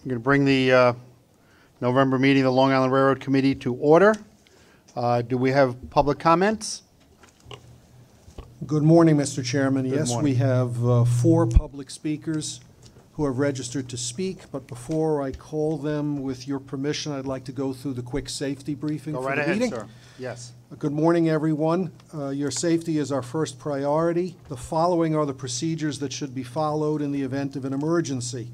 I'm going to bring the November meeting of the Long Island Railroad Committee to order. Do we have public comments? Good morning, Mr. Chairman. Good yes, morning. we have 4 public speakers who have registered to speak, but before I call them, with your permission, I'd like to go through the quick safety briefing Go for right the ahead, meeting. sir. Yes. Good morning, everyone. Your safety is our first priority. The following are the procedures that should be followed in the event of an emergency.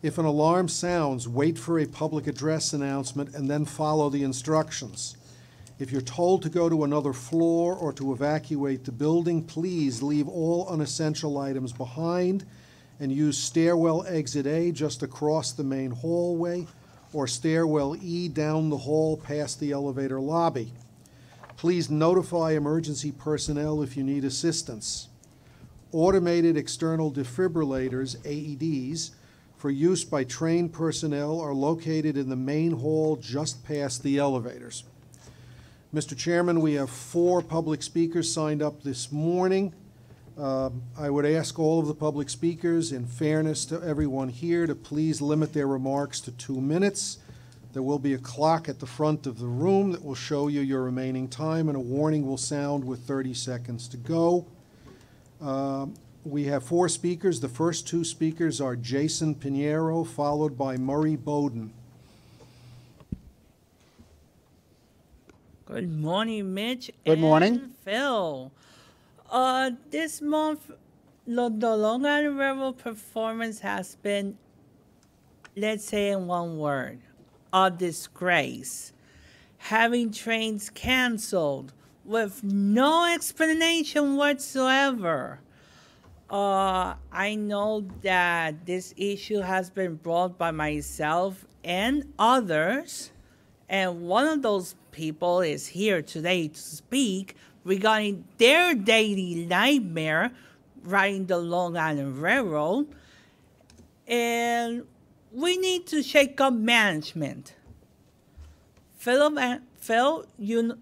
If an alarm sounds, wait for a public address announcement and then follow the instructions. If you're told to go to another floor or to evacuate the building, please leave all unessential items behind and use stairwell exit A just across the main hallway or stairwell E down the hall past the elevator lobby. Please notify emergency personnel if you need assistance. Automated external defibrillators, AEDs, for use by trained personnel are located in the main hall just past the elevators. Mr. Chairman, we have 4 public speakers signed up this morning. I would ask all of the public speakers, in fairness to everyone here, to please limit their remarks to 2 minutes. There will be a clock at the front of the room that will show you your remaining time, and a warning will sound with 30 seconds to go. We have 4 speakers. The first 2 speakers are Jason Pinheiro, followed by Murray Bowden. Good morning, Mitch. Good morning. And Phil. This month, the Long Island Railroad performance has been, let's say in one word, a disgrace. Having trains canceled with no explanation whatsoever. I know that this issue has been brought by myself and others, and one of those people is here today to speak regarding their daily nightmare riding the Long Island Railroad. And we need to shake up management. Phil,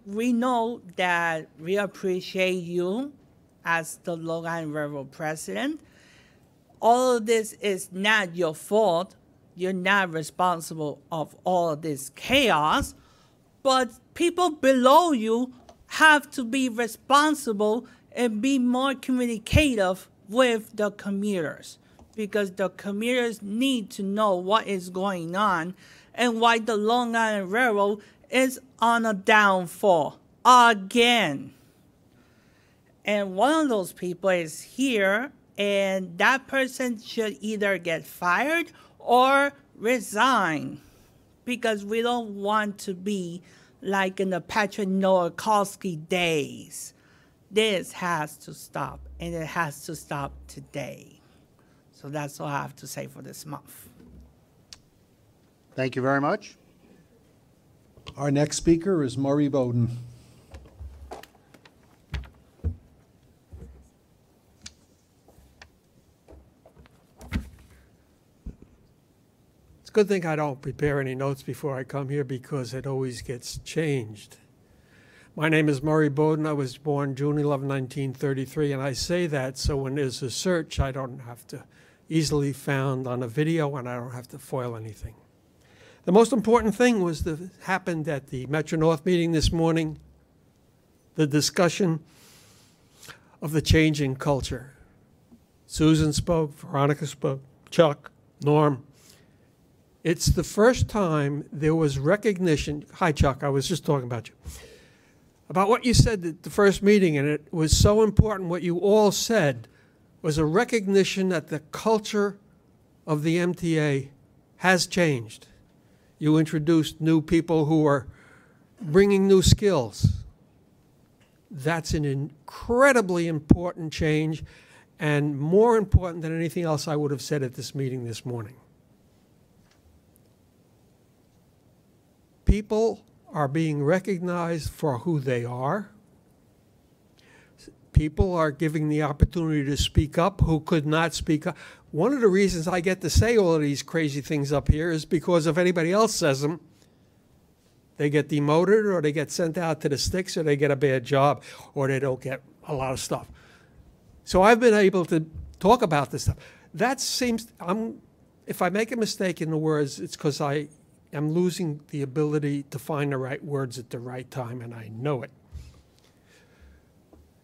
we know that we appreciate you as the Long Island Railroad president. All of this is not your fault. You're not responsible of all of this chaos, but people below you have to be responsible and be more communicative with the commuters, because the commuters need to know what is going on and why the Long Island Railroad is on a downfall again. And one of those people is here, and that person should either get fired or resign, because we don't want to be like in the Patrick Nowakowski days. This has to stop, and it has to stop today. So that's all I have to say for this month. Thank you very much. Our next speaker is Murray Bowden. Good thing I don't prepare any notes before I come here, because it always gets changed. My name is Murray Bowden. I was born June 11, 1933, and I say that so when there's a search, I don't have to easily found on a video, and I don't have to foil anything. The most important thing was that happened at the Metro-North meeting this morning, the discussion of the change in culture. Susan spoke, Veronica spoke, Chuck, Norm. It's the first time there was recognition. Hi, Chuck, I was just talking about you. About what you said at the first meeting, and it was so important. What you all said was a recognition that the culture of the MTA has changed. You introduced new people who are bringing new skills. That's an incredibly important change, and more important than anything else I would have said at this meeting this morning. People are being recognized for who they are. People are giving the opportunity to speak up who could not speak up. One of the reasons I get to say all of these crazy things up here is because if anybody else says them, they get demoted, or they get sent out to the sticks, or they get a bad job, or they don't get a lot of stuff. So I've been able to talk about this stuff. That seems, If I make a mistake in the words, it's because I am losing the ability to find the right words at the right time, and I know it.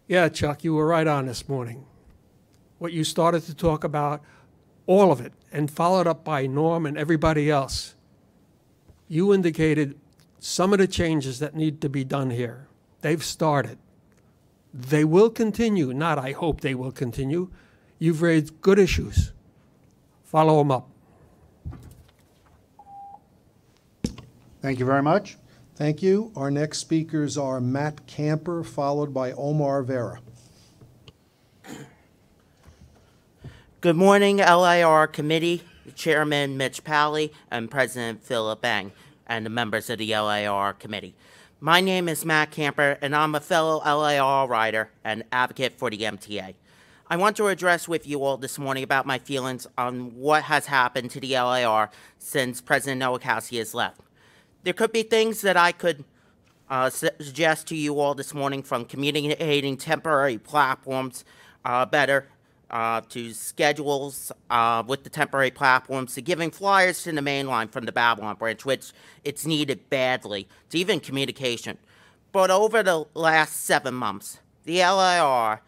Yeah, Chuck, you were right on this morning. What you started to talk about, all of it, and followed up by Norm and everybody else. You indicated some of the changes that need to be done here. They've started. They will continue, not I hope they will continue. You've raised good issues. Follow them up. Thank you very much. Thank you. Our next speakers are Matt Camper, followed by Omar Vera. Good morning, LIRR Committee, Chairman Mitch Pally, and President Philip Eng, and the members of the LIRR Committee. My name is Matt Camper, and I'm a fellow LIRR rider and advocate for the MTA. I want to address with you all this morning about my feelings on what has happened to the LIRR since President Nowakowski has left. There could be things that I could suggest to you all this morning, from communicating temporary platforms better, to schedules with the temporary platforms, to giving flyers to the main line from the Babylon branch, which it's needed badly, to even communication. But over the last 7 months, the LIRR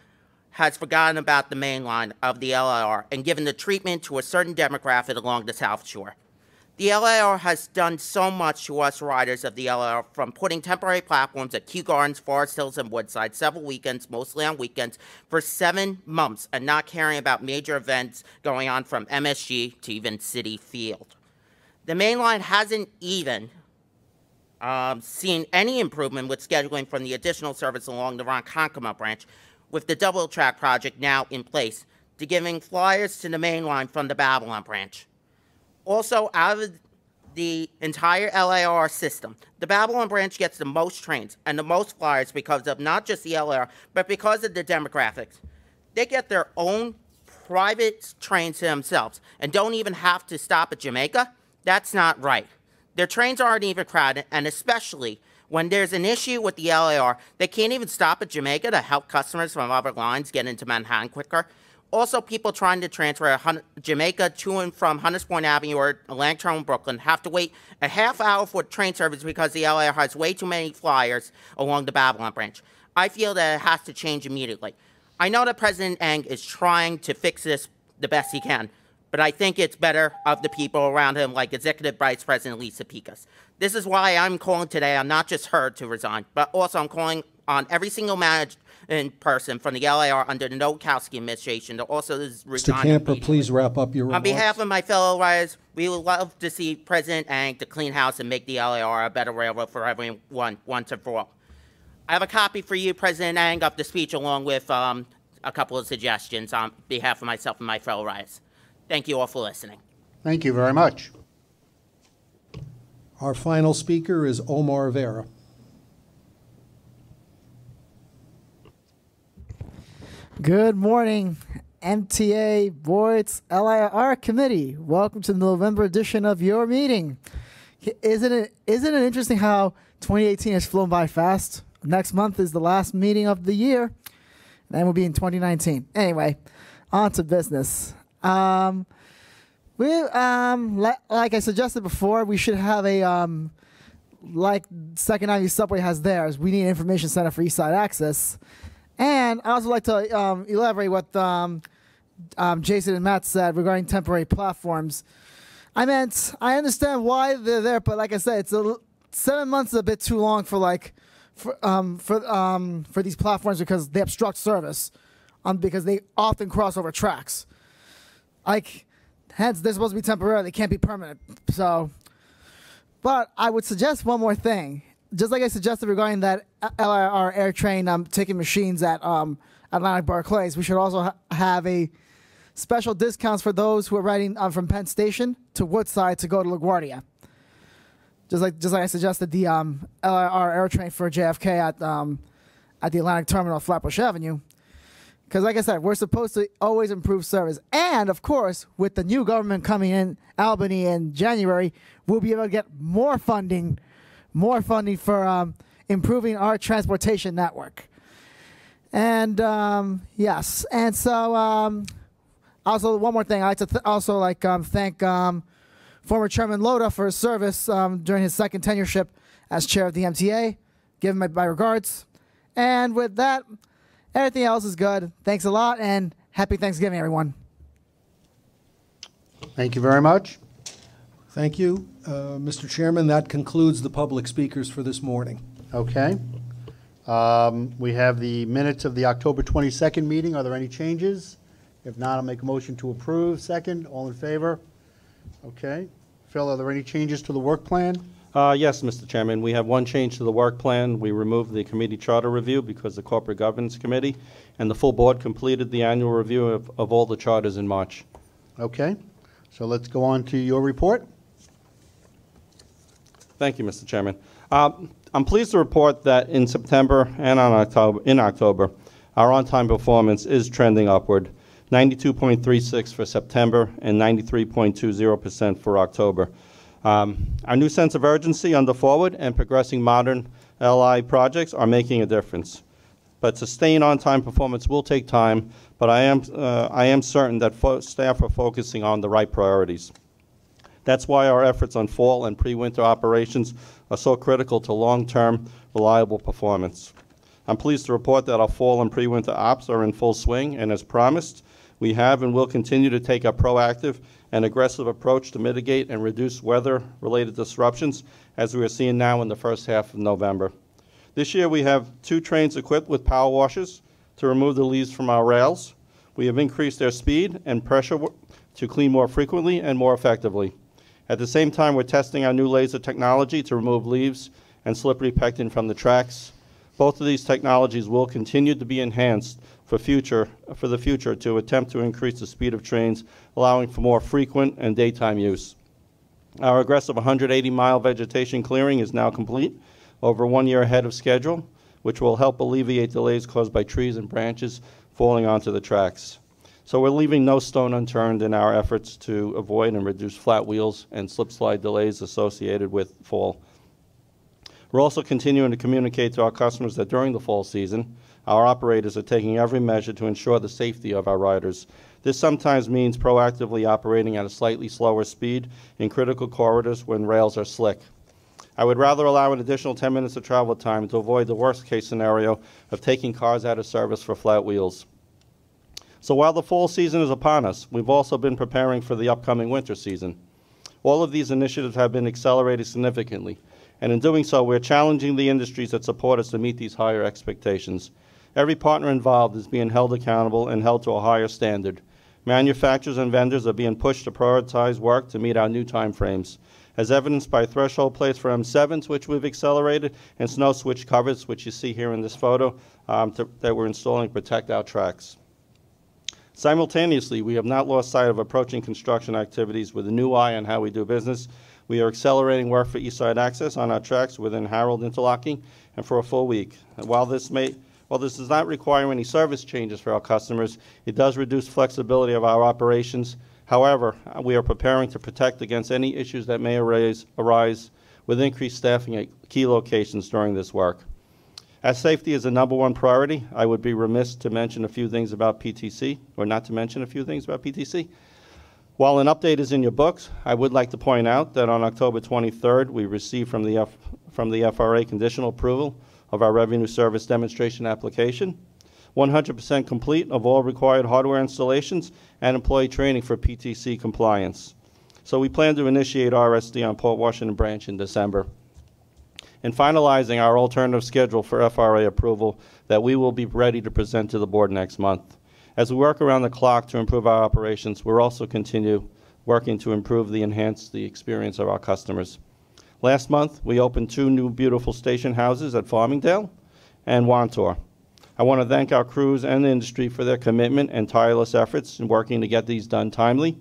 has forgotten about the main line of the LIRR and given the treatment to a certain demographic along the South Shore. The LIRR has done so much to us riders of the LIRR, from putting temporary platforms at Kew Gardens, Forest Hills, and Woodside several weekends, mostly on weekends, for 7 months, and not caring about major events going on from MSG to even City Field. The main line hasn't even seen any improvement with scheduling from the additional service along the Ronkonkoma branch, with the double track project now in place, to giving flyers to the main line from the Babylon branch. Also, out of the entire LIRR system, the Babylon branch gets the most trains and the most flyers because of not just the LIRR, but because of the demographics. They get their own private trains to themselves and don't even have to stop at Jamaica. That's not right. Their trains aren't even crowded, and especially when there's an issue with the LIRR, they can't even stop at Jamaica to help customers from other lines get into Manhattan quicker. Also, people trying to transfer Jamaica to and from Hunters Point Avenue or Atlantic Terminal, Brooklyn, have to wait a half hour for train service because the LIRR has way too many flyers along the Babylon branch. I feel that it has to change immediately. I know that President Eng is trying to fix this the best he can, but I think it's better of the people around him, like Executive Vice President Lisa Picas. This is why I'm calling today on not just her to resign, but also I'm calling on every single management person from the LIRR under the Nowakowski administration to also resign. Mr. Camper, please wrap up your remarks. On behalf of my fellow riders, we would love to see President Eng to clean house and make the LIRR a better railroad for everyone, once and for all. I have a copy for you, President Eng, of the speech, along with a couple of suggestions on behalf of myself and my fellow riders. Thank you all for listening. Thank you very much. Our final speaker is Omar Vera. Good morning, MTA Board's LIRR Committee. Welcome to the November edition of your meeting. Isn't it interesting how 2018 has flown by fast? Next month is the last meeting of the year, and then we'll be in 2019. Anyway, on to business. Like I suggested before, we should have a like Second Avenue Subway has theirs. We need an information center for East Side Access. And I also like to elaborate what Jason and Matt said regarding temporary platforms. I understand why they're there, but like I said, 7 months is a bit too long for these platforms because they obstruct service, because they often cross over tracks. Hence, they're supposed to be temporary; they can't be permanent. So, but I would suggest one more thing. Just like I suggested regarding that LIRR air train ticket machines at Atlantic Barclays, we should also have a special discounts for those who are riding from Penn Station to Woodside to go to LaGuardia. Just like I suggested the LIRR air train for JFK at the Atlantic Terminal, Flatbush Avenue. Because like I said, we're supposed to always improve service. And of course, with the new government coming in Albany in January, we'll be able to get more funding for improving our transportation network. And yes, and so Also, one more thing. I'd like to also thank former Chairman Loda for his service during his second tenureship as chair of the MTA. Give him my regards. And with that, everything else is good. Thanks a lot, and happy Thanksgiving, everyone. Thank you very much. Thank you. Mr. Chairman, that concludes the public speakers for this morning. Okay. We have the minutes of the October 22nd meeting. Are there any changes? If not, I'll make a motion to approve. Second, all in favor? Okay. Phil, are there any changes to the work plan? Yes, Mr. Chairman. We have one change to the work plan. We removed the committee charter review because the Corporate Governance Committee and the full board completed the annual review of all the charters in March. Okay. So let's go on to your report. Thank you, Mr. Chairman. I'm pleased to report that in September and in October, our on-time performance is trending upward, 92.36 for September and 93.20% for October. Our new sense of urgency on the forward and progressing modern LI projects are making a difference. But sustained on-time performance will take time, but I am certain that staff are focusing on the right priorities. That's why our efforts on fall and pre-winter operations are so critical to long-term, reliable performance. I'm pleased to report that our fall and pre-winter ops are in full swing, and as promised, we have and will continue to take a proactive and aggressive approach to mitigate and reduce weather-related disruptions, as we are seeing now in the first half of November. This year, we have 2 trains equipped with power washers to remove the leaves from our rails. We have increased their speed and pressure to clean more frequently and more effectively. At the same time, we're testing our new laser technology to remove leaves and slippery pectin from the tracks. Both of these technologies will continue to be enhanced for the future to attempt to increase the speed of trains, allowing for more frequent and daytime use. Our aggressive 180-mile vegetation clearing is now complete, over 1 year ahead of schedule, which will help alleviate delays caused by trees and branches falling onto the tracks. So we're leaving no stone unturned in our efforts to avoid and reduce flat wheels and slip-slide delays associated with fall. We're also continuing to communicate to our customers that during the fall season, our operators are taking every measure to ensure the safety of our riders. This sometimes means proactively operating at a slightly slower speed in critical corridors when rails are slick. I would rather allow an additional 10 minutes of travel time to avoid the worst-case scenario of taking cars out of service for flat wheels. So while the fall season is upon us, we've also been preparing for the upcoming winter season. All of these initiatives have been accelerated significantly, and in doing so, we're challenging the industries that support us to meet these higher expectations. Every partner involved is being held accountable and held to a higher standard. Manufacturers and vendors are being pushed to prioritize work to meet our new timeframes, as evidenced by threshold plates for M7s, which we've accelerated, and snow switch covers, which you see here in this photo, that we're installing to protect our tracks. Simultaneously, we have not lost sight of approaching construction activities with a new eye on how we do business. We are accelerating work for East Side Access on our tracks within Harold Interlocking and for a full week. While this does not require any service changes for our customers, it does reduce flexibility of our operations. However, we are preparing to protect against any issues that may arise with increased staffing at key locations during this work. As safety is the #1 priority, I would be remiss to mention a few things about PTC, or not to mention a few things about PTC. While an update is in your books, I would like to point out that on October 23rd, we received from the FRA conditional approval of our revenue service demonstration application, 100% complete of all required hardware installations, and employee training for PTC compliance. So we plan to initiate RSD on Port Washington branch in December. And finalizing our alternative schedule for FRA approval that we will be ready to present to the board next month. As we work around the clock to improve our operations, we'll also continue working to enhance the experience of our customers. Last month, we opened 2 new beautiful station houses at Farmingdale and Wantor. I want to thank our crews and the industry for their commitment and tireless efforts in working to get these done timely.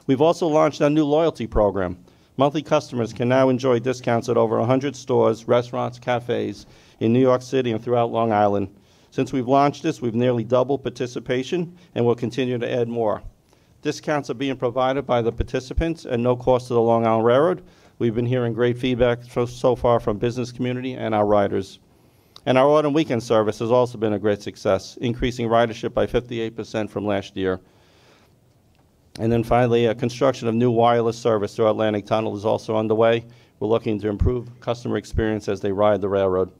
We've also launched a new loyalty program. Monthly customers can now enjoy discounts at over 100 stores, restaurants, cafes in New York City and throughout Long Island. Since we've launched this, we've nearly doubled participation and will continue to add more. Discounts are being provided by the participants at no cost to the Long Island Railroad. We've been hearing great feedback so far from business community and our riders. And our autumn weekend service has also been a great success, increasing ridership by 58% from last year. And then finally, construction of new wireless service through Atlantic Tunnel is also underway. We're looking to improve customer experience as they ride the railroad.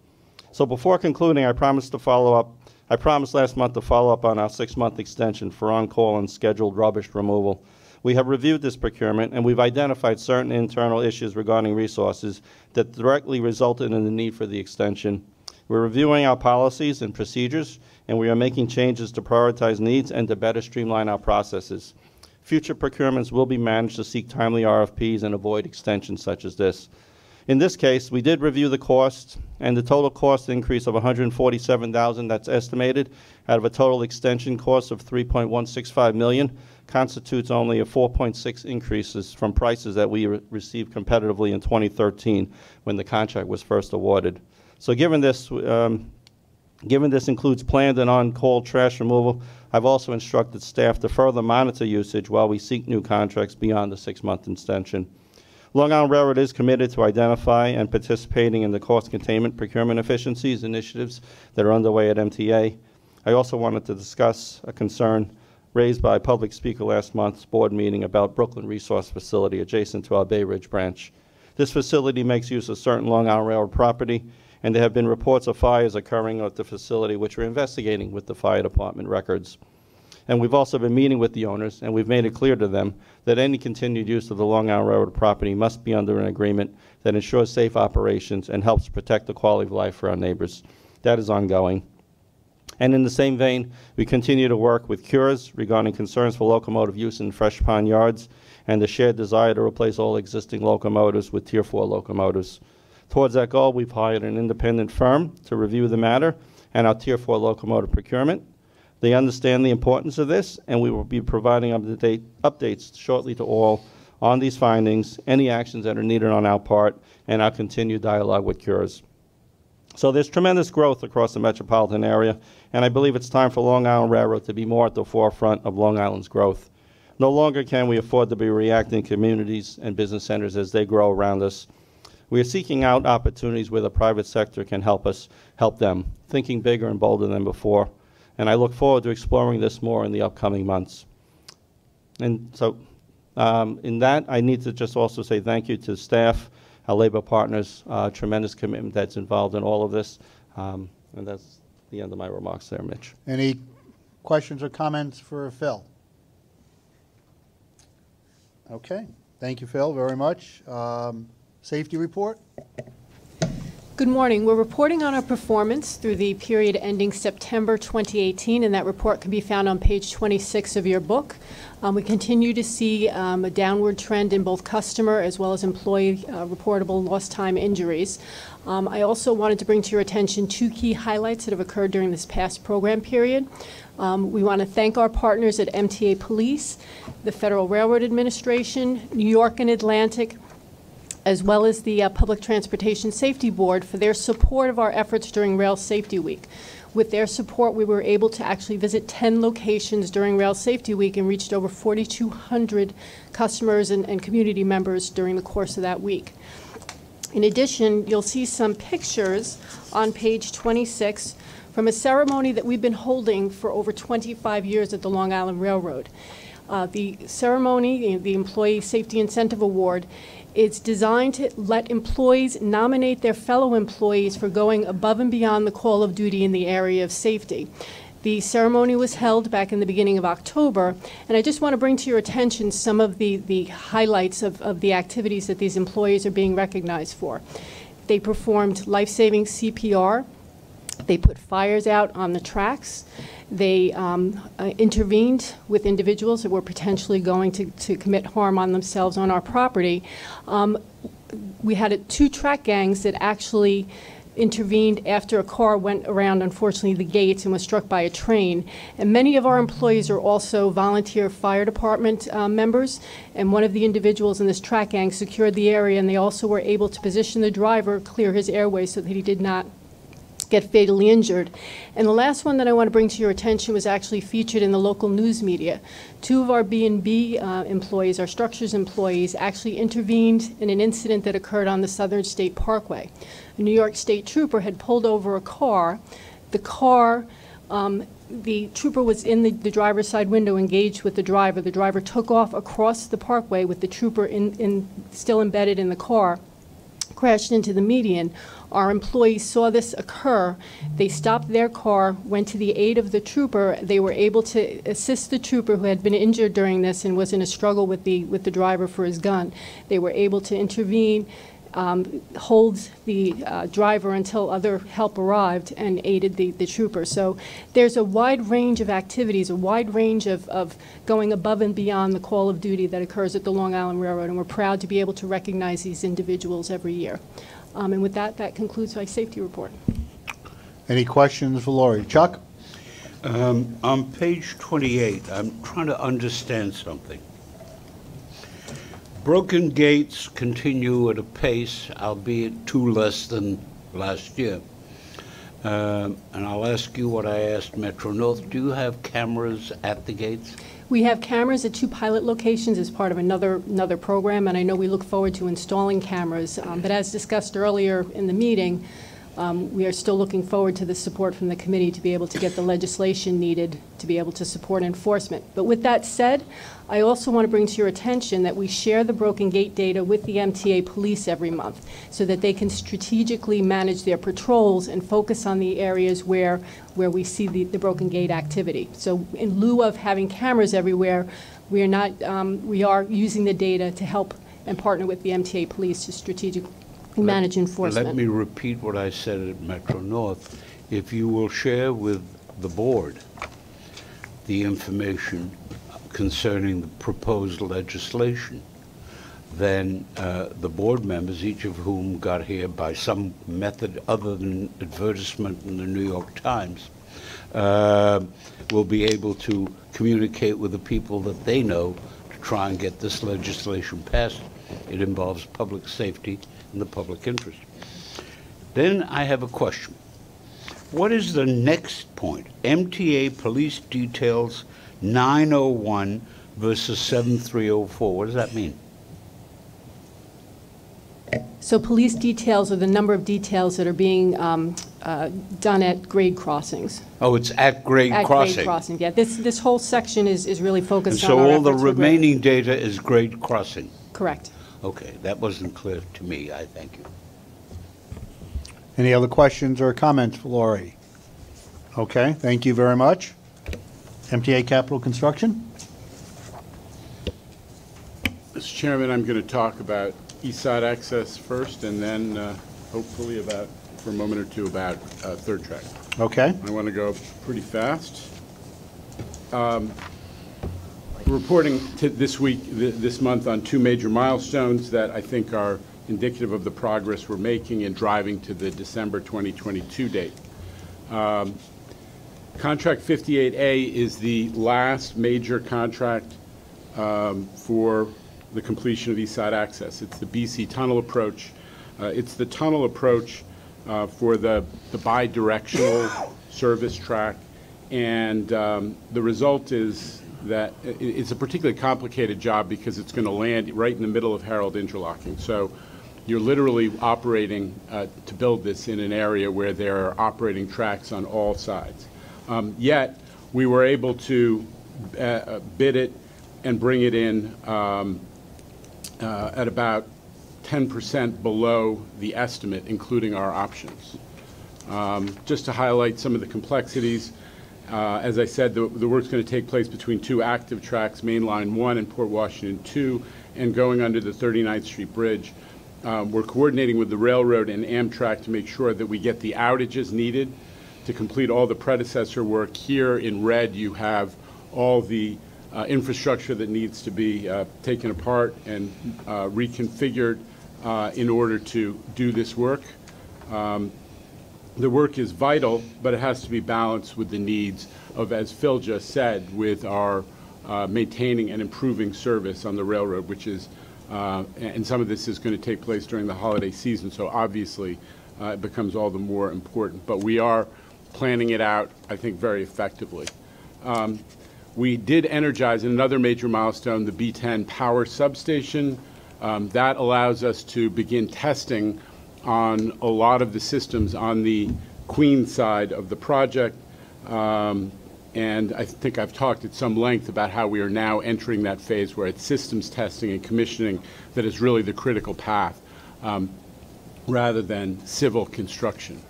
So before concluding, I promised last month to follow up on our 6-month extension for on-call and scheduled rubbish removal. We have reviewed this procurement, and we've identified certain internal issues regarding resources that directly resulted in the need for the extension. We're reviewing our policies and procedures, and we are making changes to prioritize needs and to better streamline our processes. Future procurements will be managed to seek timely RFPs and avoid extensions such as this. In this case, we did review the cost, and the total cost increase of $147,000 that's estimated out of a total extension cost of $3.165 million constitutes only a 4.6 increases from prices that we received competitively in 2013 when the contract was first awarded. So given this includes planned and on-call trash removal, I've also instructed staff to further monitor usage while we seek new contracts beyond the 6-month extension. Long Island Railroad is committed to identify and participating in the cost containment procurement efficiencies initiatives that are underway at MTA. I also wanted to discuss a concern raised by a public speaker last month's board meeting about Brooklyn Resource Facility adjacent to our Bay Ridge branch. This facility makes use of certain Long Island Railroad property, and there have been reports of fires occurring at the facility, which we're investigating with the fire department records. And we've also been meeting with the owners, and we've made it clear to them that any continued use of the Long Island Railroad property must be under an agreement that ensures safe operations and helps protect the quality of life for our neighbors. That is ongoing. And in the same vein, we continue to work with CURES regarding concerns for locomotive use in Fresh Pond yards and the shared desire to replace all existing locomotives with Tier 4 locomotives. Towards that goal, we've hired an independent firm to review the matter and our Tier 4 locomotive procurement. They understand the importance of this, and we will be providing updates shortly to all on these findings, any actions that are needed on our part, and our continued dialogue with CURES. So there's tremendous growth across the metropolitan area, and I believe it's time for Long Island Railroad to be more at the forefront of Long Island's growth. No longer can we afford to be reacting communities and business centers as they grow around us. We are seeking out opportunities where the private sector can help them, thinking bigger and bolder than before. And I look forward to exploring this more in the upcoming months. And so in that, I need to just also say thank you to staff, our labor partners, tremendous commitment that's involved in all of this. And that's the end of my remarks there, Mitch. Any questions or comments for Phil? Okay. Thank you, Phil, very much. Safety report? Good morning. We're reporting on our performance through the period ending September 2018, and that report can be found on page 26 of your book. We continue to see a downward trend in both customer as well as employee reportable lost time injuries. I also wanted to bring to your attention 2 key highlights that have occurred during this past program period. We want to thank our partners at MTA Police, the Federal Railroad Administration, New York and Atlantic, as well as the Public Transportation Safety Board for their support of our efforts during Rail Safety Week. With their support, we were able to actually visit 10 locations during Rail Safety Week and reached over 4,200 customers and community members during the course of that week. In addition, you'll see some pictures on page 26 from a ceremony that we've been holding for over 25 years at the Long Island Railroad. The ceremony, the Employee Safety Incentive Award, it's designed to let employees nominate their fellow employees for going above and beyond the call of duty in the area of safety. The ceremony was held back in the beginning of October, and I just want to bring to your attention some of the highlights of the activities that these employees are being recognized for. They performed life-saving CPR. They put fires out on the tracks. They intervened with individuals that were potentially going to commit harm on themselves on our property. We had 2 track gangs that actually intervened after a car went around, unfortunately, the gates and was struck by a train. And many of our employees are also volunteer fire department members, and one of the individuals in this track gang secured the area, and they also were able to position the driver, clear his airway so that he did not get fatally injured. And the last one that I want to bring to your attention was actually featured in the local news media. 2 of our B&B employees, our structures employees, actually intervened in an incident that occurred on the Southern State Parkway. A New York State trooper had pulled over a car. The car the trooper was in the driver's side window engaged with the driver. The driver took off across the parkway with the trooper still embedded in the car, crashed into the median. Our employees saw this occur. They stopped their car, went to the aid of the trooper. They were able to assist the trooper who had been injured during this and was in a struggle with the driver for his gun. They were able to intervene, hold the driver until other help arrived and aided the trooper. So there's a wide range of activities, a wide range of going above and beyond the call of duty that occurs at the Long Island Railroad, and we're proud to be able to recognize these individuals every year. And with that, that concludes my safety report. Any questions for Lori? Chuck? On page 28, I'm trying to understand something. Broken gates continue at a pace, albeit 2 less than last year. And I'll ask you what I asked Metro North. Do you have cameras at the gates? We have cameras at 2 pilot locations as part of another program, and I know we look forward to installing cameras. But as discussed earlier in the meeting, we are still looking forward to the support from the committee to be able to get the legislation needed to be able to support enforcement. But with that said, I also want to bring to your attention that we share the broken gate data with the MTA police every month so that they can strategically manage their patrols and focus on the areas where we see the broken gate activity. So in lieu of having cameras everywhere, we are using the data to help and partner with the MTA police to strategically manage enforcement. Let me repeat what I said at Metro North. If you will share with the board the information concerning the proposed legislation, then the board members, each of whom got here by some method other than advertisement in the New York Times, will be able to communicate with the people that they know to try and get this legislation passed. It involves public safety and the public interest. Then I have a question. What is the next point? MTA police details 901 versus 7304. What does that mean? So police details are the number of details that are being done at grade crossings. Oh, it's at grade crossing. At grade crossing, yeah. This whole section is really focused and on so our all the efforts with remaining data is grade crossing? Correct. Okay, that wasn't clear to me. I thank you. Any other questions or comments for Lori? Okay, thank you very much. MTA Capital Construction? Mr. Chairman, I'm going to talk about East Side Access first, and then hopefully for a moment or two about Third Track. Okay. I want to go pretty fast. Reporting this month on 2 major milestones that I think are indicative of the progress we're making in driving to the December 2022 date. Contract 58A is the last major contract for the completion of East Side Access. It's the BC Tunnel Approach. It's the tunnel approach for the bi-directional service track, and the result is that it's a particularly complicated job because it's going to land right in the middle of Harold interlocking. So you're literally operating to build this in an area where there are operating tracks on all sides. Yet we were able to bid it and bring it in at about 10% below the estimate, including our options. Just to highlight some of the complexities, as I said, the work's going to take place between 2 active tracks, Main Line 1 and Port Washington 2, and going under the 39th Street Bridge. We're coordinating with the railroad and Amtrak to make sure that we get the outages needed to complete all the predecessor work. Here in red, you have all the infrastructure that needs to be taken apart and reconfigured in order to do this work. The work is vital, but it has to be balanced with the needs of, as Phil just said, with our maintaining and improving service on the railroad, which is, and some of this is going to take place during the holiday season, so obviously it becomes all the more important. But we are planning it out, I think, very effectively. We did energize another major milestone, the B10 power substation. That allows us to begin testing on a lot of the systems on the Queens side of the project. And I think I've talked at some length about how we are now entering that phase where it's systems testing and commissioning that is really the critical path, rather than civil construction.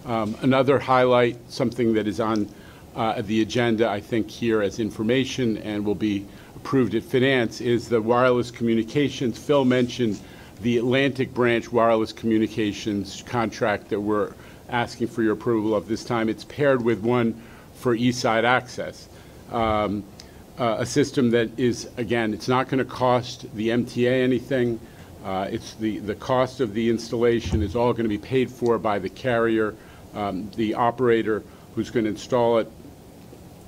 Another highlight, something that is on the agenda, I think, here as information and will be approved at Finance, is the wireless communications. Phil mentioned the Atlantic Branch wireless communications contract that we're asking for your approval of this time. It's paired with one for East Side Access, a system that is, again, it's not going to cost the MTA anything. It's the cost of the installation is all going to be paid for by the carrier, the operator who's going to install it,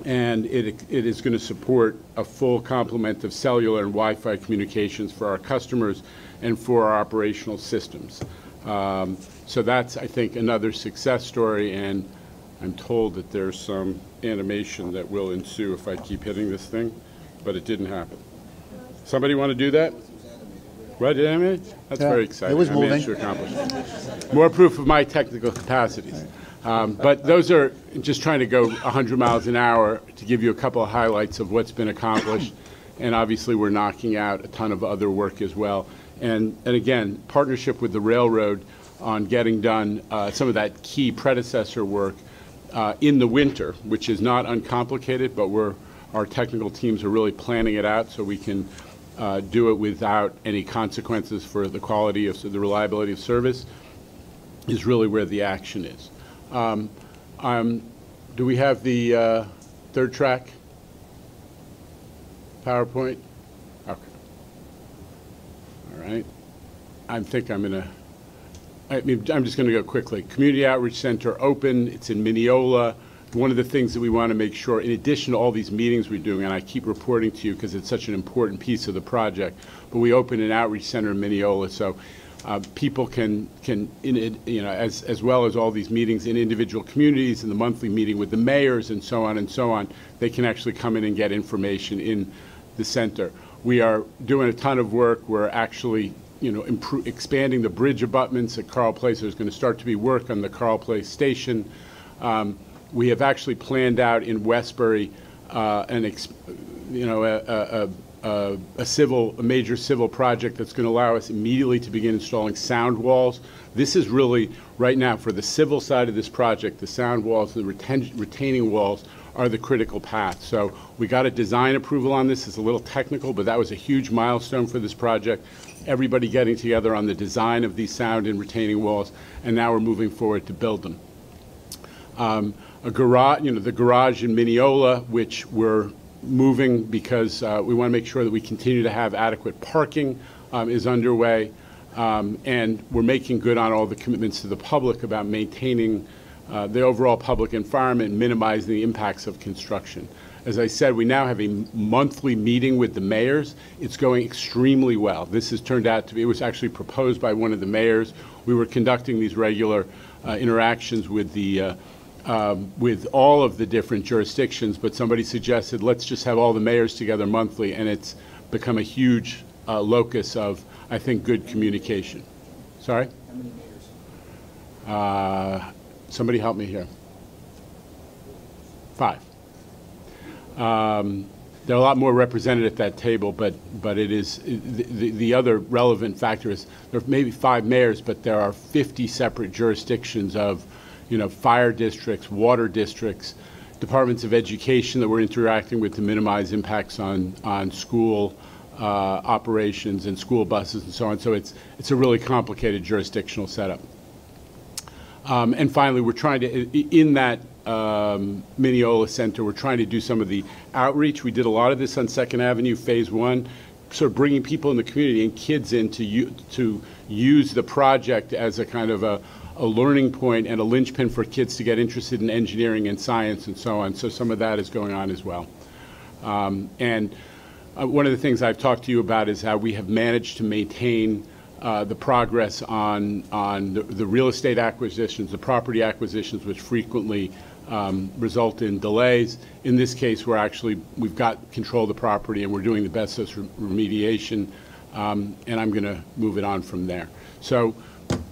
and it is going to support a full complement of cellular and Wi-Fi communications for our customers and for our operational systems. So that's, I think, another success story, and I'm told that there's some animation that will ensue if I keep hitting this thing, but it didn't happen. Somebody want to do that? What, did it animate? That's very exciting. It was I moving. managed to accomplish it. More proof of my technical capacities. But those are just trying to go 100 miles an hour to give you a couple of highlights of what's been accomplished. And obviously, we're knocking out a ton of other work as well. And again, partnership with the railroad on getting done some of that key predecessor work in the winter, which is not uncomplicated, but our technical teams are really planning it out so we can do it without any consequences for the quality of the reliability of service, is really where the action is. Do we have the third track PowerPoint? Okay. All right. I'm just going to go quickly. Community Outreach Center open. It's in Mineola. One of the things that we want to make sure, in addition to all these meetings we're doing, and I keep reporting to you because it's such an important piece of the project, but we opened an outreach center in Mineola, so people can as well as all these meetings in individual communities and the monthly meeting with the mayors and so on, they can actually come in and get information in the center. We are doing a ton of work. We're actually expanding the bridge abutments at Carl Place. There's going to start to be work on the Carl Place station. We have actually planned out in Westbury a major civil project that's going to allow us immediately to begin installing sound walls. This is really, right now, for the civil side of this project, the sound walls, the retaining walls are the critical path. So we got a design approval on this. It's a little technical, but that was a huge milestone for this project. Everybody getting together on the design of these sound and retaining walls, and now we're moving forward to build them. A garage, the garage in Mineola, which we're moving because we want to make sure that we continue to have adequate parking, is underway, and we're making good on all the commitments to the public about maintaining the overall public environment, minimizing the impacts of construction. As I said, we now have a monthly meeting with the mayors. It's going extremely well. This has turned out to be, it was actually proposed by one of the mayors. We were conducting these regular interactions with the with all of the different jurisdictions, but somebody suggested let's just have all the mayors together monthly, and it's become a huge locus of, I think, good communication. Sorry? How many mayors? Somebody help me here. 5. There are a lot more represented at that table, but it is the other relevant factor is there are maybe 5 mayors, but there are 50 separate jurisdictions of fire districts, water districts, departments of education that we're interacting with to minimize impacts on school operations and school buses and so on. So it's a really complicated jurisdictional setup. And finally, we're trying to, in that Mineola Center, we're trying to do some of the outreach. We did a lot of this on 2nd Avenue, Phase 1, sort of bringing people in the community and kids in to use the project as a kind of a learning point and a linchpin for kids to get interested in engineering and science and so on. So some of that is going on as well. And one of the things I've talked to you about is how we have managed to maintain the progress on the real estate acquisitions, the property acquisitions, which frequently result in delays. In this case, we've got control of the property and we're doing the best of remediation, and I'm going to move it on from there. So,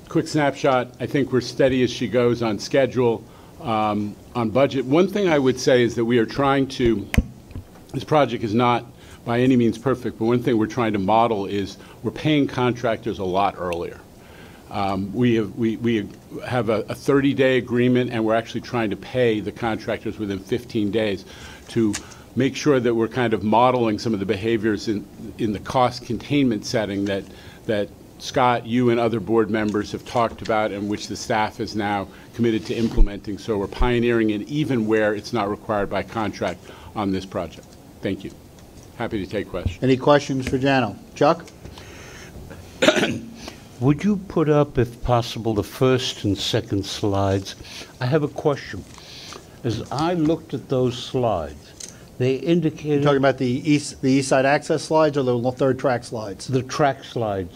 quick snapshot. I think we're steady as she goes on schedule. on budget. One thing I would say is that we are trying to, this project is not by any means perfect, but one thing we're trying to model is we're paying contractors a lot earlier. We have a 30-day agreement, and we're actually trying to pay the contractors within 15 days to make sure that we're kind of modeling some of the behaviors in the cost containment setting that Scott, you, and other board members have talked about, and which the staff is now committed to implementing. So we're pioneering it even where it's not required by contract on this project. Thank you. Happy to take questions. Any questions for Jano? Chuck? Would you put up, if possible, the first and second slides? I have a question. As I looked at those slides, they indicated... You're talking about the east side access slides or the third track slides? The track slides.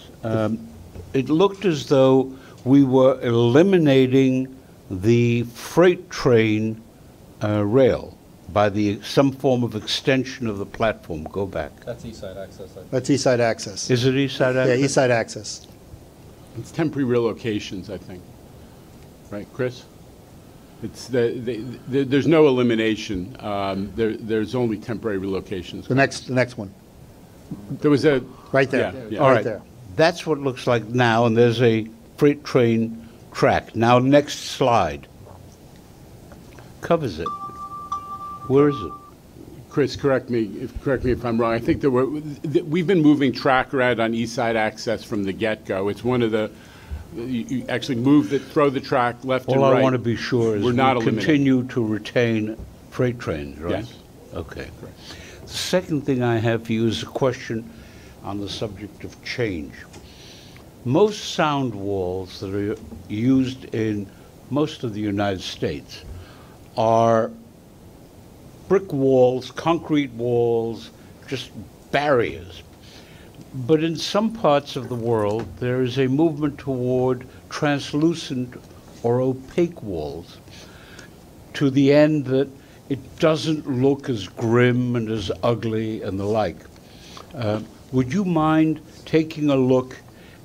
It looked as though we were eliminating the freight train rail by some form of extension of the platform. Go back. That's east side access. That's east side access. Is it east side access? Yeah, east side access. It's temporary relocations, I think. Right, Chris? It's there's no elimination. There's only temporary relocations. The next one. There was a... Right there. Yeah. All Right right. there. That's what it looks like now, and there's a freight train track. Now, next slide. Covers it. Where is it? Chris, correct me if I'm wrong. I think we've been moving track around on east side access from the get-go. It's one of the, you actually throw the track left and right. All I want to be sure is we're not we continue to retain freight trains, right? Yes. Okay. The second thing I have for you is a question on the subject of change. Most sound walls that are used in most of the United States are brick walls, concrete walls, just barriers. But in some parts of the world, there is a movement toward translucent or opaque walls to the end that it doesn't look as grim and as ugly and the like. Would you mind taking a look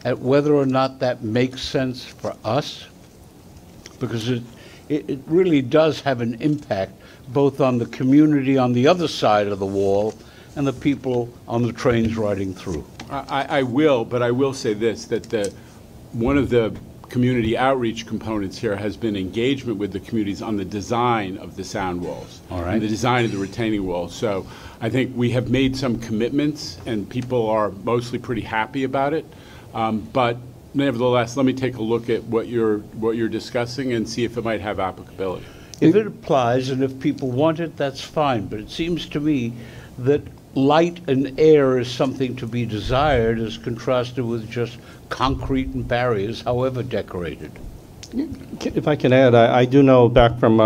at whether or not that makes sense for us? Because it really does have an impact both on the community on the other side of the wall and the people on the trains riding through. I will, but I will say this, that one of the community outreach components here has been engagement with the communities on the design of the sound walls. All right. And the design of the retaining walls. So I think we have made some commitments, and people are mostly pretty happy about it. But nevertheless, let me take a look at what you're discussing and see if it might have applicability. If it applies, and if people want it, that's fine. But it seems to me that light and air is something to be desired as contrasted with just concrete and barriers, however decorated. If I can add, I do know back from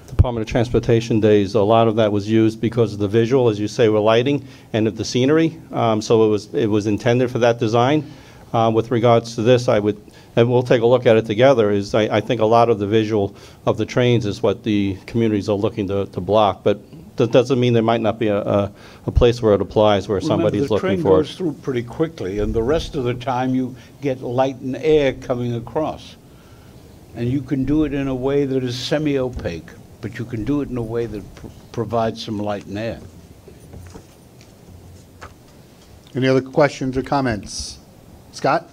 Department of Transportation days, a lot of that was used because of the visual, as you say, with lighting and of the scenery. So it was intended for that design. With regards to this, and we'll take a look at it together, I think a lot of the visual of the trains is what the communities are looking to block. But that doesn't mean there might not be a place where it applies, where somebody's looking for the train goes through pretty quickly, and the rest of the time you get light and air coming across. And you can do it in a way that is semi-opaque, but you can do it in a way that provides some light and air. Any other questions or comments? Scott?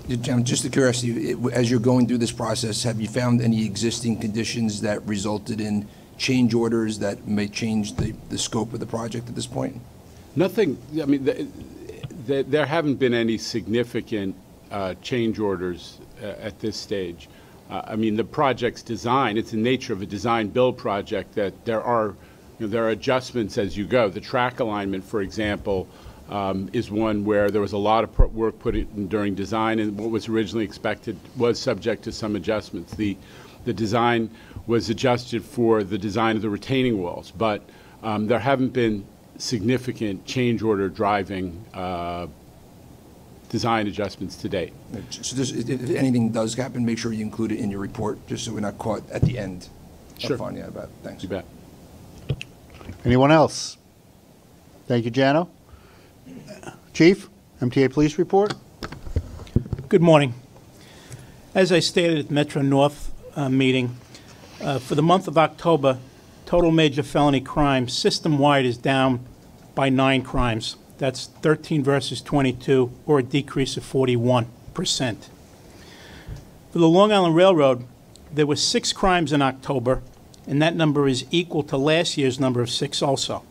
Just a curiosity, as you're going through this process, have you found any existing conditions that resulted in change orders that may change the scope of the project at this point? Nothing, I mean, there haven't been any significant change orders at this stage. I mean, the project's design, it's the nature of a design-build project that there are adjustments as you go. The track alignment, for example, is one where there was a lot of work put in during design, and what was originally expected was subject to some adjustments. The design was adjusted for the design of the retaining walls, but there haven't been significant change order driving design adjustments to date. So if anything does happen, make sure you include it in your report, just so we're not caught at the end Sure. of finding out about it. Thanks. You bet. Anyone else? Thank you, Jano. Chief, MTA Police Report. Good morning. As I stated at the Metro North meeting, For the month of October, total major felony crime system-wide is down by 9 crimes. That's 13 versus 22, or a decrease of 41%. For the Long Island Railroad, there were 6 crimes in October, and that number is equal to last year's number of 6 also.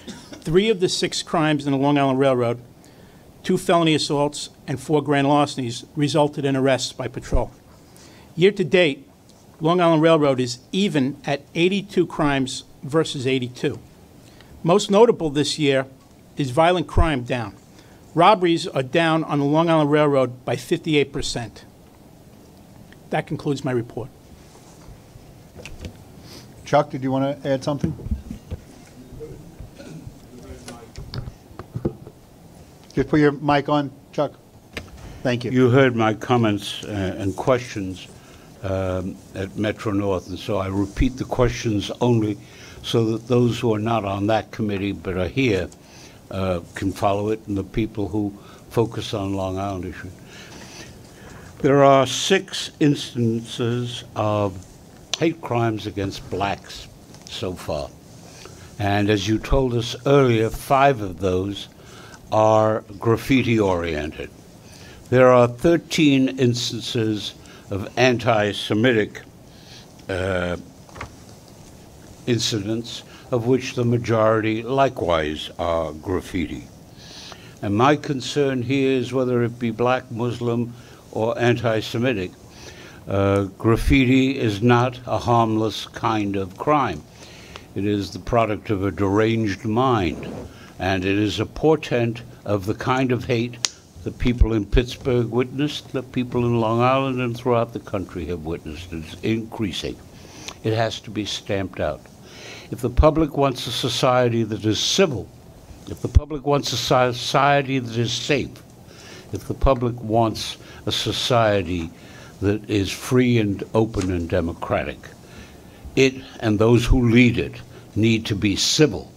3 of the 6 crimes in the Long Island Railroad, 2 felony assaults and 4 grand larcenies, resulted in arrests by patrol. Year to date, Long Island Railroad is even at 82 crimes versus 82. Most notable this year is violent crime down. Robberies are down on the Long Island Railroad by 58%. That concludes my report. Chuck, did you want to add something? Just put your mic on, Chuck. Thank you. You heard my comments and questions at Metro North, and so I repeat the questions only so that those who are not on that committee but are here can follow it, and the people who focus on Long Island issue. There are 6 instances of hate crimes against blacks so far. And as you told us earlier, 5 of those are graffiti-oriented. There are 13 instances of anti-Semitic incidents, of which the majority likewise are graffiti. And my concern here is whether it be black, Muslim, or anti-Semitic, graffiti is not a harmless kind of crime. It is the product of a deranged mind, and it is a portent of the kind of hate that people in Pittsburgh witnessed, that people in Long Island and throughout the country have witnessed. It's increasing. It has to be stamped out. If the public wants a society that is civil, if the public wants a society that is safe, if the public wants a society that is free and open and democratic, it and those who lead it need to be civil,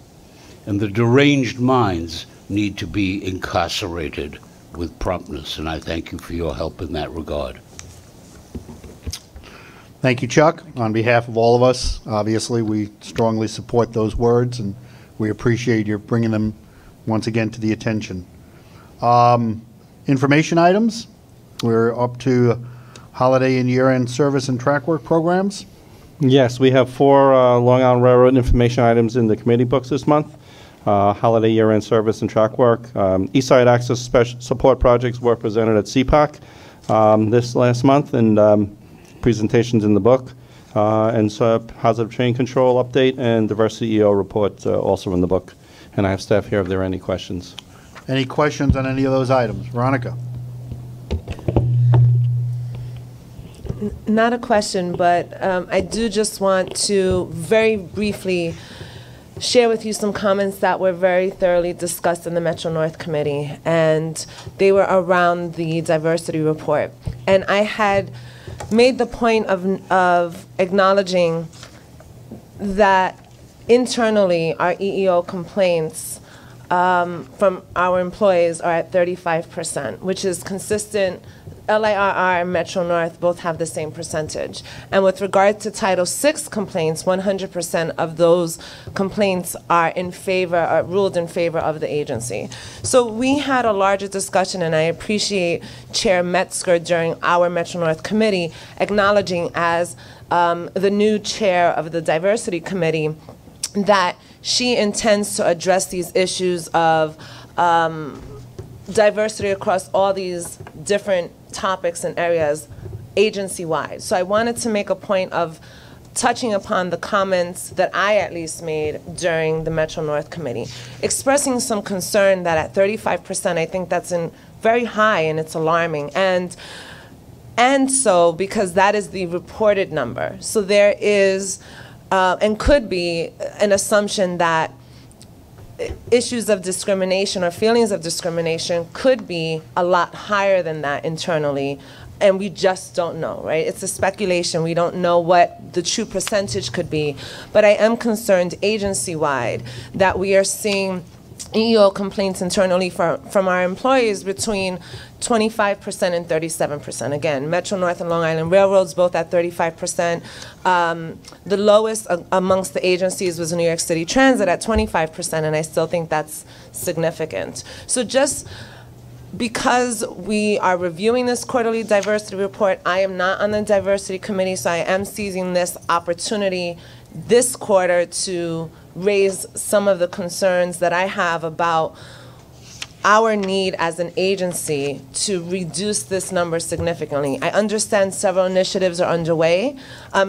and the deranged minds need to be incarcerated with promptness, and I thank you for your help in that regard. Thank you, Chuck. On behalf of all of us, obviously, we strongly support those words, and we appreciate your bringing them once again to the attention. Information items. We're up to holiday and year-end service and track work programs. Yes, we have 4 Long Island Railroad information items in the committee books this month. Holiday year-end service and track work. East Side Access Support Projects were presented at CPAC this last month, and presentations in the book. And so positive train control update and diversity EO report also in the book. And I have staff here if there are any questions. Any questions on any of those items? Veronica? Not a question, but I do just want to very briefly share with you some comments that were very thoroughly discussed in the Metro North Committee, and they were around the diversity report. And I had made the point of acknowledging that internally our EEO complaints from our employees are at 35%, which is consistent. LIRR and Metro North both have the same percentage. And with regard to Title VI complaints, 100% of those complaints are in favor, ruled in favor of the agency. So we had a larger discussion, and I appreciate Chair Metzger during our Metro North Committee acknowledging as the new chair of the Diversity Committee that she intends to address these issues of diversity across all these different topics and areas agency-wide. So I wanted to make a point of touching upon the comments that I at least made during the Metro North Committee, expressing some concern that at 35%, I think that's very high and it's alarming. And so, because that is the reported number. So there is, and could be, an assumption that issues of discrimination or feelings of discrimination could be a lot higher than that internally, and we just don't know, right? It's a speculation. We don't know what the true percentage could be, but I am concerned agency-wide that we are seeing EEO complaints internally from our employees between 25% and 37%. Again, Metro North and Long Island Railroads both at 35%. The lowest amongst the agencies was New York City Transit at 25%, and I still think that's significant. So just because we are reviewing this quarterly diversity report, I am not on the diversity committee, so I am seizing this opportunity this quarter to raise some of the concerns that I have about our need as an agency to reduce this number significantly. I understand several initiatives are underway.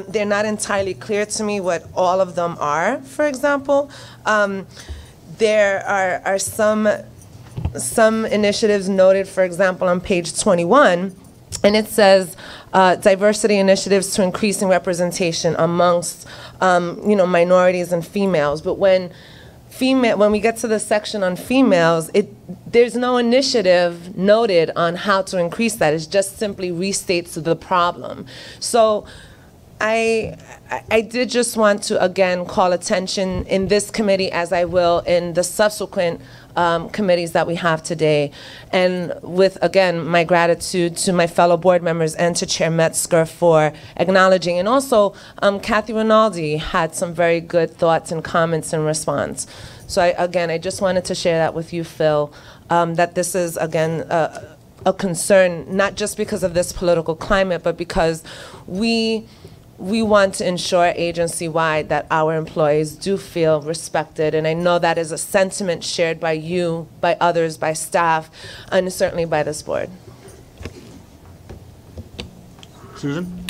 They're not entirely clear to me what all of them are, for example. There are some initiatives noted, for example, on page 21, and it says diversity initiatives to increasing representation amongst minorities and females. But when we get to the section on females, there's no initiative noted on how to increase that. It just simply restates the problem. So I did just want to, again, call attention in this committee, as I will in the subsequent committees that we have today. And with, again, my gratitude to my fellow board members and to Chair Metzger for acknowledging. And also, Kathy Rinaldi had some very good thoughts and comments in response. So I just wanted to share that with you, Phil, that this is, again, a concern, not just because of this political climate, but because we want to ensure agency-wide that our employees do feel respected, and I know that is a sentiment shared by you, by others, by staff, and certainly by this board. Susan?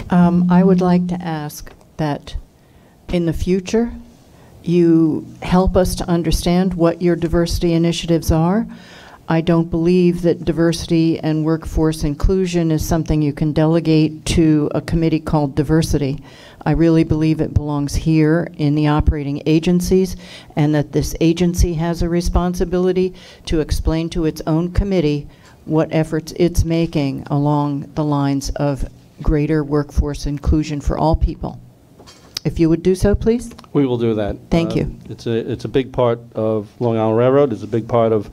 I would like to ask that in the future, you help us to understand what your diversity initiatives are. I don't believe that diversity and workforce inclusion is something you can delegate to a committee called diversity. I really believe it belongs here in the operating agencies, and that this agency has a responsibility to explain to its own committee what efforts it's making along the lines of greater workforce inclusion for all people. If you would do so, please. We will do that. Thank you. It's a big part of Long Island Railroad. It's a big part of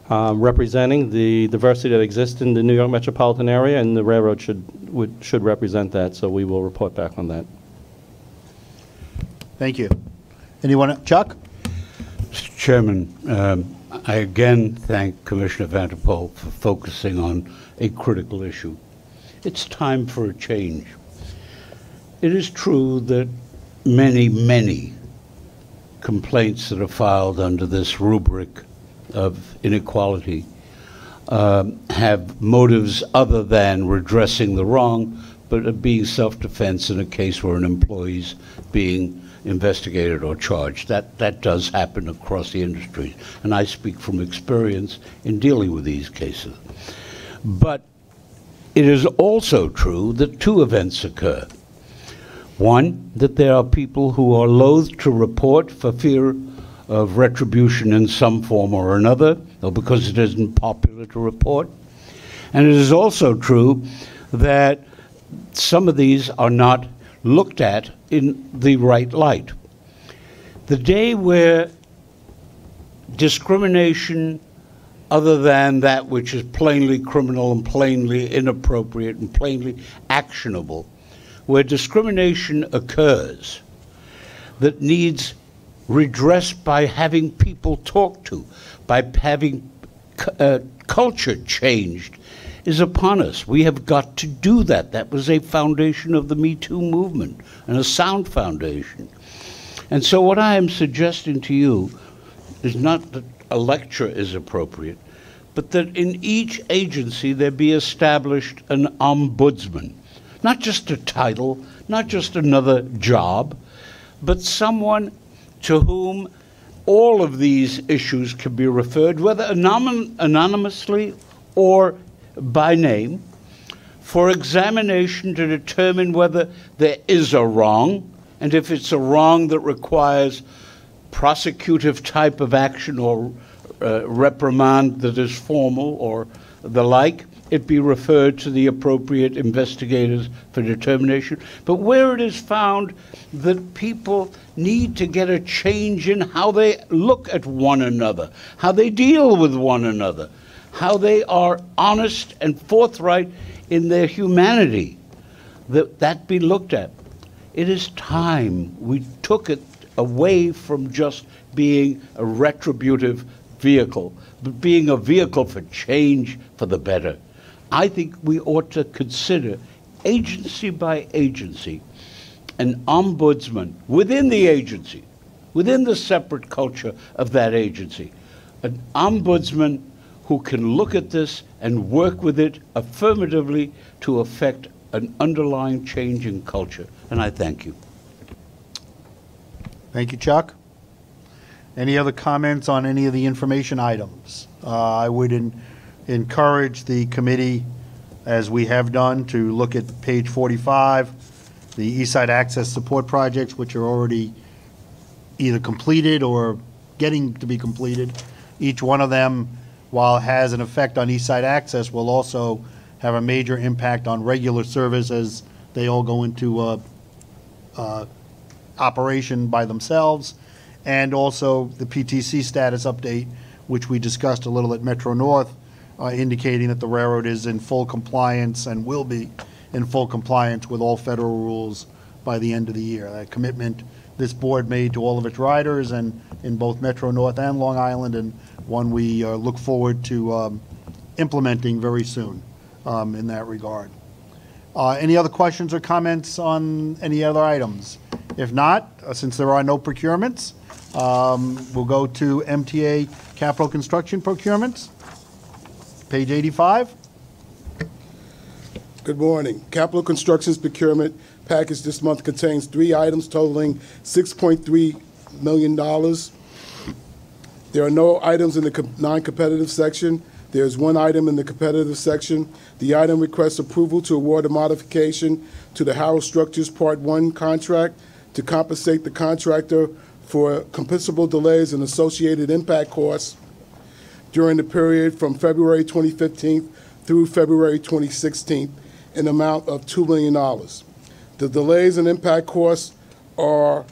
representing the diversity that exists in the New York metropolitan area, and the railroad should represent that, so we will report back on that. Thank you. Anyone? Chuck? Mr. Chairman, I again thank Commissioner Vanderpoel for focusing on a critical issue. It's time for a change. It is true that many complaints that are filed under this rubric of inequality have motives other than redressing the wrong, but of being self-defense in a case where an employee's being investigated or charged. That does happen across the industry, and I speak from experience in dealing with these cases. But it is also true that two events occur. One, that there are people who are loath to report for fear of retribution in some form or another, or because it isn't popular to report. And it is also true that some of these are not looked at in the right light. The day where discrimination other than that which is plainly criminal and plainly inappropriate and plainly actionable, where discrimination occurs that needs redressed by having people talked to, by having culture changed, is upon us. We have got to do that. That was a foundation of the Me Too movement, and a sound foundation. And so what I am suggesting to you is not that a lecture is appropriate, but that in each agency there be established an ombudsman. Not just a title, not just another job, but someone to whom all of these issues can be referred, whether anonymously or by name, for examination to determine whether there is a wrong, and if it's a wrong that requires prosecutive type of action or reprimand that is formal or the like, it be referred to the appropriate investigators for determination. But where it is found that people need to get a change in how they look at one another, how they deal with one another, how they are honest and forthright in their humanity, that be looked at. It is time we took it away from just being a retributive vehicle, but being a vehicle for change for the better. I think we ought to consider, agency by agency, an ombudsman within the agency, within the separate culture of that agency, an ombudsman who can look at this and work with it affirmatively to affect an underlying change in culture. And I thank you. Thank you, Chuck. Any other comments on any of the information items? I would encourage the committee, as we have done, to look at page 45, the Eastside Access Support Projects, which are already either completed or getting to be completed. Each one of them, while it has an effect on Eastside Access, will also have a major impact on regular service as they all go into operation by themselves, and also the PTC status update, which we discussed a little at Metro North, indicating that the railroad is in full compliance and will be in full compliance with all federal rules by the end of the year. That commitment this board made to all of its riders and in both Metro North and Long Island, and one we look forward to implementing very soon in that regard. Any other questions or comments on any other items? If not, since there are no procurements, we'll go to MTA Capital Construction Procurements, page 85. Good morning. Capital Construction's procurement package this month contains 3 items totaling $6.3 million. There are no items in the non-competitive section. There's 1 item in the competitive section. The item requests approval to award a modification to the Harrow Structures Part 1 contract to compensate the contractor for compensable delays and associated impact costs during the period from February 2015 through February 2016 in an amount of $2 million. The delays and impact costs are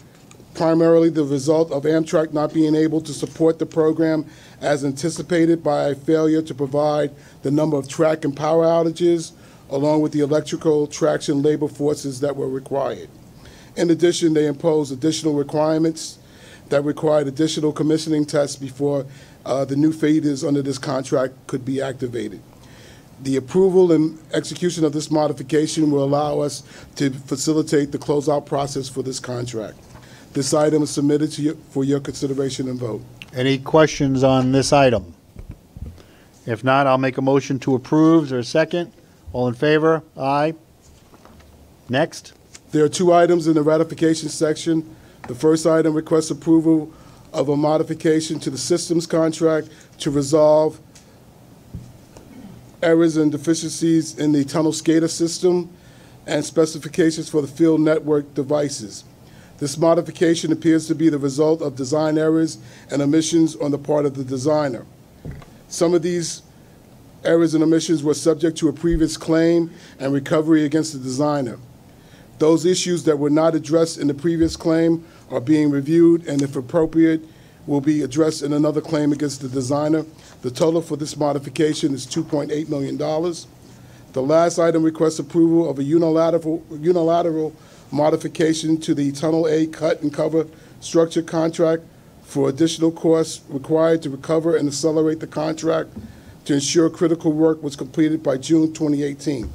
primarily the result of Amtrak not being able to support the program as anticipated by a failure to provide the number of track and power outages, along with the electrical traction labor forces that were required. In addition, they impose additional requirements that required additional commissioning tests before the new feeders under this contract could be activated. The approval and execution of this modification will allow us to facilitate the closeout process for this contract. This item is submitted to you for your consideration and vote. Any questions on this item? If not, I'll make a motion to approve. Is there a second? All in favor? Aye. Next. There are 2 items in the ratification section. The first item requests approval of a modification to the systems contract to resolve errors and deficiencies in the tunnel SCADA system and specifications for the field network devices. This modification appears to be the result of design errors and omissions on the part of the designer. Some of these errors and omissions were subject to a previous claim and recovery against the designer. Those issues that were not addressed in the previous claim are being reviewed and, if appropriate, will be addressed in another claim against the designer. The total for this modification is $2.8 million. The last item requests approval of a unilateral modification to the Tunnel A cut and cover structure contract for additional costs required to recover and accelerate the contract to ensure critical work was completed by June 2018.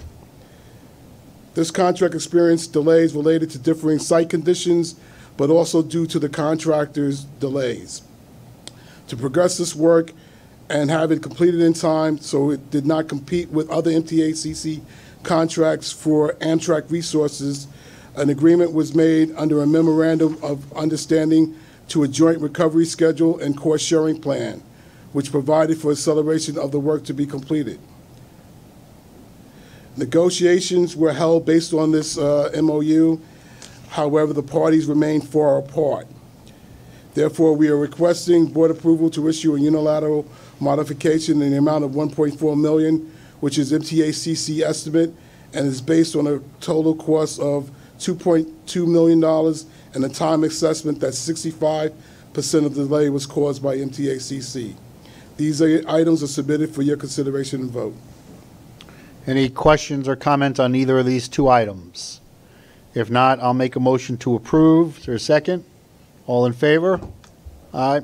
This contract experienced delays related to differing site conditions, but also due to the contractor's delays. To progress this work and have it completed in time so it did not compete with other MTACC contracts for Amtrak resources, an agreement was made under a memorandum of understanding to a joint recovery schedule and cost-sharing plan, which provided for acceleration of the work to be completed. Negotiations were held based on this MOU. However, the parties remain far apart. Therefore, we are requesting board approval to issue a unilateral modification in the amount of $1.4 million, which is MTACC estimate, and is based on a total cost of $2.2 million and a time assessment that 65% of the delay was caused by MTACC. These items are submitted for your consideration and vote. Any questions or comments on either of these two items? If not, I'll make a motion to approve. Is there a second? All in favor? Aye.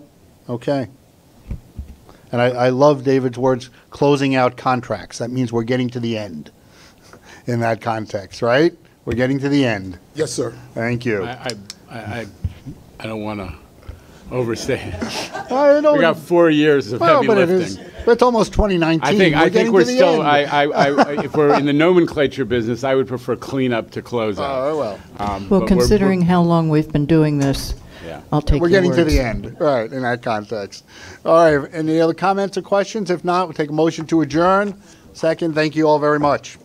Okay. And I love David's words, closing out contracts. That means we're getting to the end in that context, right? We're getting to the end. Yes, sir. Thank you. I don't want to overstate it. I know We got 4 years of heavy but lifting. It's almost 2019. I think we're still. End. If we're in the nomenclature business, I would prefer cleanup to close out. Oh, well. Well, But considering how long we've been doing this, Yeah. I'll take We're your getting to words. the end, right, in that context. All right, any other comments or questions? If not, we'll take a motion to adjourn. Second, thank you all very much.